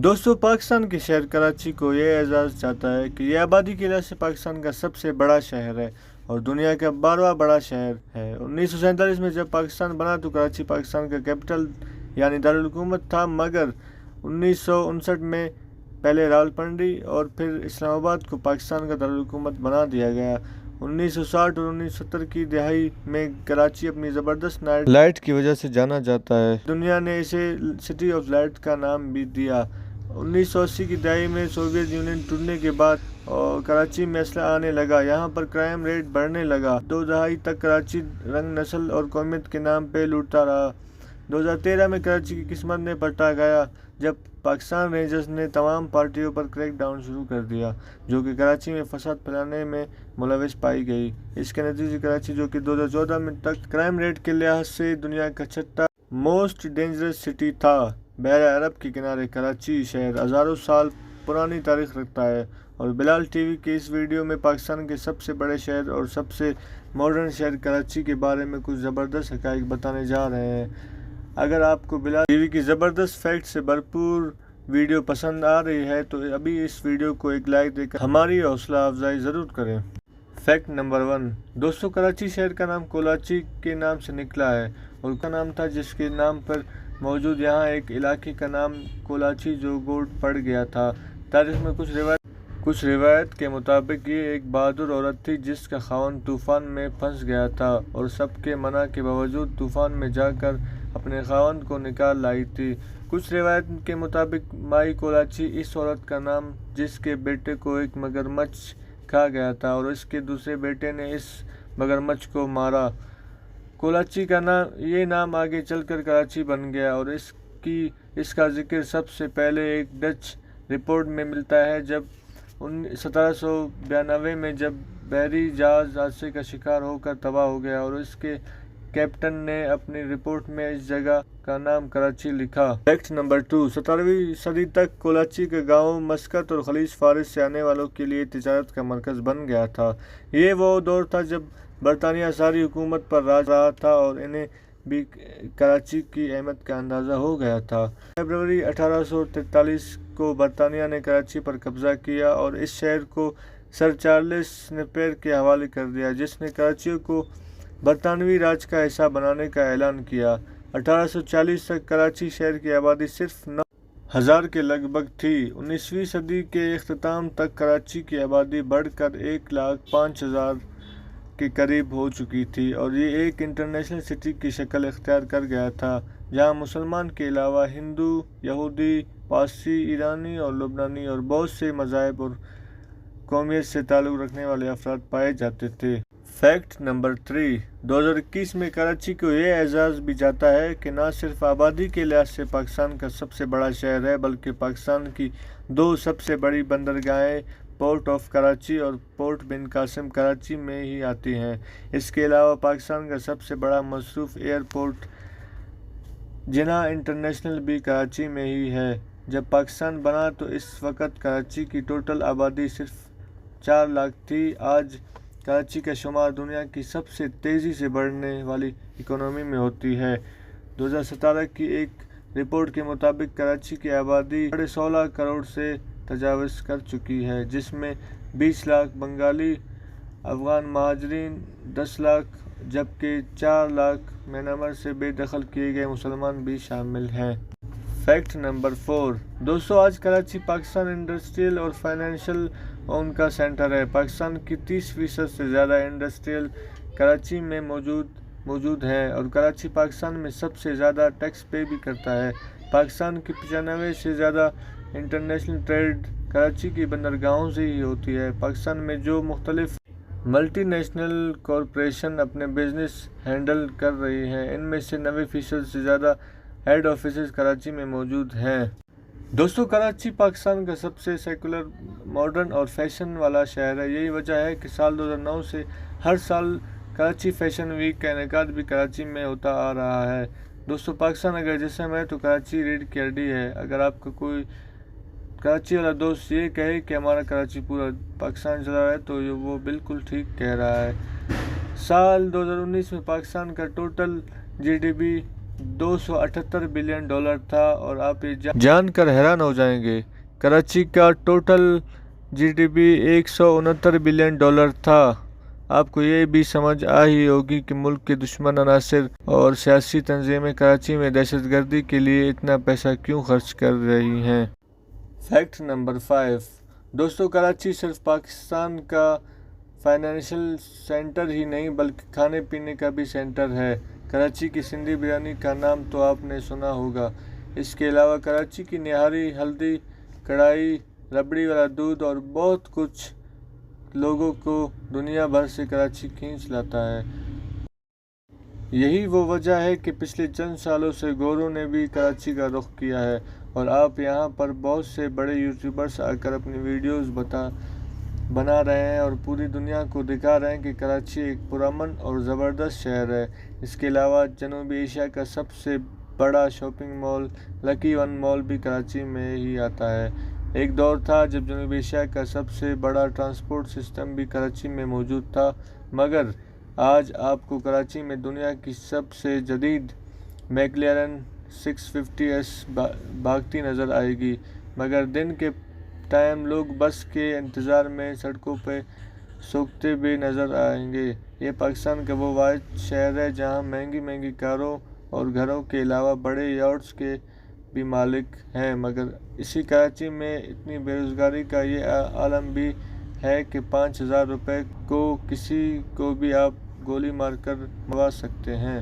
दोस्तों, पाकिस्तान के शहर कराची को ये एजाज़ चाहता है कि यह आबादी के लिहाज से पाकिस्तान का सबसे बड़ा शहर है और दुनिया का 12वां बड़ा शहर है। 1947 में जब पाकिस्तान बना तो कराची पाकिस्तान का कैपिटल यानी दारुल हुकूमत था, मगर 1959 में पहले रावलपिंडी और फिर इस्लामाबाद को पाकिस्तान का दारुल हुकूमत बना दिया गया। 1960 और 1970 की दहाई में कराची अपनी ज़बरदस्त नाइट लाइट की वजह से जाना जाता है। दुनिया ने इसे सिटी ऑफ लाइट का नाम भी दिया। 1980 की दहाई में सोवियत यूनियन टूटने के बाद और कराची में असला आने लगा, यहाँ पर क्राइम रेट बढ़ने लगा। 2 दहाई तक कराची रंग, नस्ल और कौमियत के नाम पे लूटता रहा। 2013 में कराची की किस्मत ने पलटा गया जब पाकिस्तान रेंजर्स ने तमाम पार्टियों पर क्रैक डाउन शुरू कर दिया, जो कि कराची में फसाद फैलाने में मुलविस पाई गई। इसके नतीजे कराची, जो कि 2014 में तक क्राइम रेट के लिहाज से दुनिया का 6वां मोस्ट डेंजरस सिटी था। बहर अरब के किनारे कराची शहर हज़ारों साल पुरानी तारीख रखता है और बिलाल टीवी के इस वीडियो में पाकिस्तान के सबसे बड़े शहर और सबसे मॉडर्न शहर कराची के बारे में कुछ ज़बरदस्त हक़ाइक़ बताने जा रहे हैं। अगर आपको बिलाल टीवी की ज़बरदस्त फैक्ट से भरपूर वीडियो पसंद आ रही है तो अभी इस वीडियो को एक लाइक देकर हमारी हौसला अफजाई ज़रूर करें। Fact number 1। दोस्तों, कराची शहर का नाम कोलाची के नाम से निकला है और उसका नाम था जिसके नाम पर मौजूद यहाँ एक इलाके का नाम कोलाची जो गोड पड़ गया था। तारीख में कुछ रिवायत के मुताबिक ये एक बहादुर औरत थी जिसका खावन तूफ़ान में फंस गया था और सबके मना के बावजूद तूफ़ान में जाकर अपने खावन को निकाल लाई थी। कुछ रिवायत के मुताबिक माई कोलाची इस औरत का नाम जिसके बेटे को एक मगरमच्छ खा गया था और इसके दूसरे बेटे ने इस मगरमच्छ को मारा। कोलाची का नाम आगे चलकर कराची बन गया और इसका जिक्र सबसे पहले एक डच रिपोर्ट में मिलता है जब 1792 में जब बहरी जहाज हादसे का शिकार होकर तबाह हो गया और इसके कैप्टन ने अपनी रिपोर्ट में इस जगह का नाम कराची लिखा। Fact number 2। 17वीं सदी तक कोलाची का गांव मस्कत और खलीज फारिस से आने वालों के लिए तिजारत का मरकज बन गया था। ये वो दौर था जब बरतानिया सारी हुकूमत पर राज रहा था और इन्हें भी कराची की अहमियत का अंदाज़ा हो गया था। फरवरी 1843 को बरतानिया ने कराची पर कब्जा किया और इस शहर को सर चार्ल्स नेपियर के हवाले कर दिया, जिसने कराची को बरतानवी राज का हिस्सा बनाने का ऐलान किया। 1840 तक कराची शहर की आबादी सिर्फ 9,000 के लगभग थी। 19वीं सदी के इख्तिताम तक कराची की आबादी बढ़कर 1,05,000 के करीब हो चुकी थी और ये एक इंटरनेशनल सिटी की शक्ल इख्तियार कर गया था, जहां मुसलमान के अलावा हिंदू, यहूदी, पारसी, ईरानी और लुबनानी और बहुत से मज़ाहिब और कौमियत से ताल्लुक़ रखने वाले अफराद पाए जाते थे। Fact number 3। 2021 में कराची को यह एजाज़ भी जाता है कि न सिर्फ आबादी के लिहाज से पाकिस्तान का सबसे बड़ा शहर है, बल्कि पाकिस्तान की 2 सबसे बड़ी बंदरगाहें पोर्ट ऑफ कराची और पोर्ट बिन कासिम कराची में ही आती हैं। इसके अलावा पाकिस्तान का सबसे बड़ा मसरूफ़ एयरपोर्ट जिन्ना इंटरनेशनल भी कराची में ही है। जब पाकिस्तान बना तो इस वक्त कराची की टोटल आबादी सिर्फ 4 लाख थी। आज कराची का शुमार दुनिया की सबसे तेज़ी से बढ़ने वाली इकोनॉमी में होती है। 2017 की एक रिपोर्ट के मुताबिक कराची की आबादी 16.5 करोड़ से तजावज़ कर चुकी है, जिसमें 20 लाख बंगाली, अफ़गान महाजरीन 10 लाख, जबकि 4 लाख म्यांमार से बेदखल किए गए मुसलमान भी शामिल हैं। Fact number 4। दोस्तों, आज कराची पाकिस्तान इंडस्ट्रियल और फाइनेंशियल उनका सेंटर है। पाकिस्तान की 30% से ज़्यादा इंडस्ट्रियल कराची में मौजूद है और कराची पाकिस्तान में सबसे ज़्यादा टैक्स पे भी करता है। पाकिस्तान की 95 से ज़्यादा इंटरनेशनल ट्रेड कराची की बंदरगाहों से ही होती है। पाकिस्तान में जो मुख्तलिफ मल्टीनेशनल कॉरपोरेशन अपने बिजनेस हैंडल कर रही हैं, इनमें से 90% से ज़्यादा हेड ऑफिस कराची में मौजूद हैं। दोस्तों, कराची पाकिस्तान का सबसे सेकुलर, मॉडर्न और फैशन वाला शहर है। यही वजह है कि साल 2009 से हर साल कराची फैशन वीक का इनेकाद भी कराची में होता आ रहा है। दोस्तों, पाकिस्तान अगर जिस्म है तो कराची रीढ़ की हड्डी है। अगर आपका कोई कराची वाला दोस्त ये कहे कि हमारा कराची पूरा पाकिस्तान चला रहा है तो वो बिल्कुल ठीक कह रहा है। साल 2019 में पाकिस्तान का टोटल GDP $278 بلین تھا، اور آپ یہ جان کر حیران ہو جائیں گے کراچی کا ٹوٹل GDP $169 بلین تھا۔ آپ کو یہ بھی سمجھ آئی ہوگی کہ ملک کے دشمن عناصر اور سیاسی تنظیمیں کراچی میں دہشت گردی کے لیے اتنا پیسہ کیوں خرچ کر رہی ہیں۔ فیکٹ نمبر 5، دوستو کراچی صرف پاکستان کا فائنینشل سینٹر ہی نہیں بلکہ کھانے پینے کا بھی سینٹر ہے۔ کراچی کی سندھی بریانی کا نام تو آپ نے سنا ہوگا۔ اس کے علاوہ کراچی کی نہاری، ہلدی کڑھائی، ربڑی والا دودھ اور بہت کچھ لوگوں کو دنیا بھر سے کراچی کھینچ لاتا ہے۔ یہی وہ وجہ ہے کہ پچھلے چند سالوں سے گوروں نے بھی کراچی کا رخ کیا ہے، اور آپ یہاں پر بہت سے بڑے یوٹیوبرز آ کر اپنی ویڈیوز بنا رہے ہیں اور پوری دنیا کو دکھا رہے ہیں کہ کراچی ایک پرامن اور زبردست شہر ہے۔ اس کے علاوہ جنوبی ایشیا کا سب سے بڑا شاپنگ مال لکی ون مال بھی کراچی میں ہی آتا ہے۔ ایک دور تھا جب جنوبی ایشیا کا سب سے بڑا ٹرانسپورٹ سسٹم بھی کراچی میں موجود تھا، مگر آج آپ کو کراچی میں دنیا کی سب سے جدید میکلارن 650S بھاگتی نظر آئے گی، مگر دن کے ٹائم لوگ بس کے انتظار میں سڑکوں پہ سوکھتے بھی نظر آئیں گے۔ یہ پاکستان کا وہ واحد شہر ہے جہاں مہنگی کاروں اور گھروں کے علاوہ بڑے یاٹس کے بھی مالک ہیں، مگر اسی کراچی میں اتنی بے روزگاری کا یہ عالم بھی ہے کہ $5000 کو کسی کو بھی آپ گولی مار کر مروا سکتے ہیں۔